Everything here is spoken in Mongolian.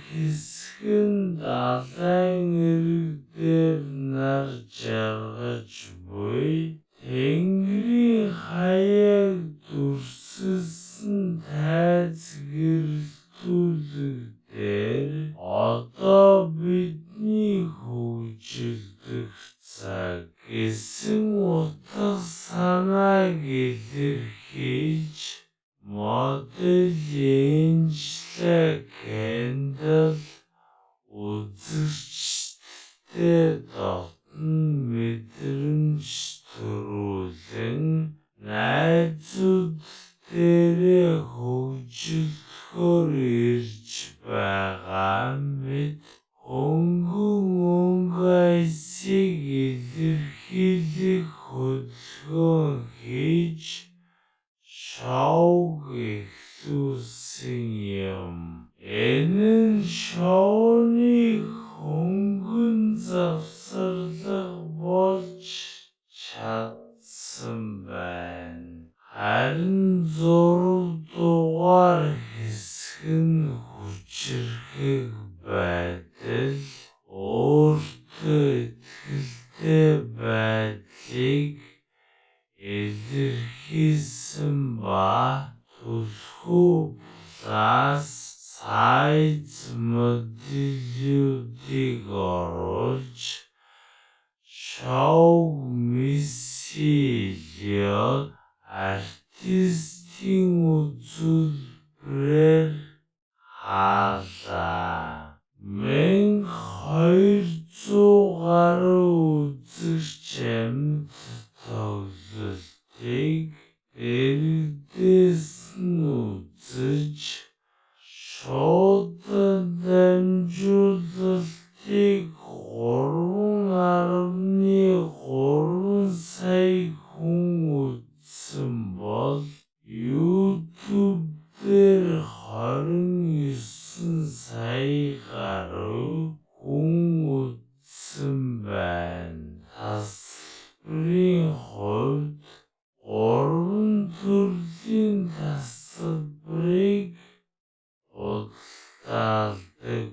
хэсэг нь далайн эрэг дээр нар жаргаж буй Тэнгэрийн хаяаг дүрсэлсэн тайз гэрэлтүүлэг дээр одоо бидний хөгжилдөх цаг гэсэн утга санааг илэрхийлж модель Кендалл үзэгчдэд дотно мэдрэмж төрүүлэн найзууд дээрээ хөгжөлдөхөөр ирж байгаа мэт хөнгөн өнгө илэрхийлэх хөдөлгөөн хийж шоуг эхлүүлсэн юм. Энэ нь шоуны хөнгөн завсарлага болж чадсан байна. Харин 6 дугаар хэсэг нь хүчирхэг байдал, өөртөө итгэлтэй байдлыг илэрхийлсэн ба түлхүү плас-сайз модельүүдийг оруулж шоуг миссиелёд артистийн үзүүлбэрээр хаалаа. 1200 гаруй үзэгч амьд тоглолтыг дэргэдээс нь үзэж шуудан дамжуулалтыг 3.3 сая хүн үзсэн бол YouTube дээр 29 сая гаруй хүн үзсэн байна. Тасалбарын хувьд 3 төрлийн тасалбарыг худалдаалдаг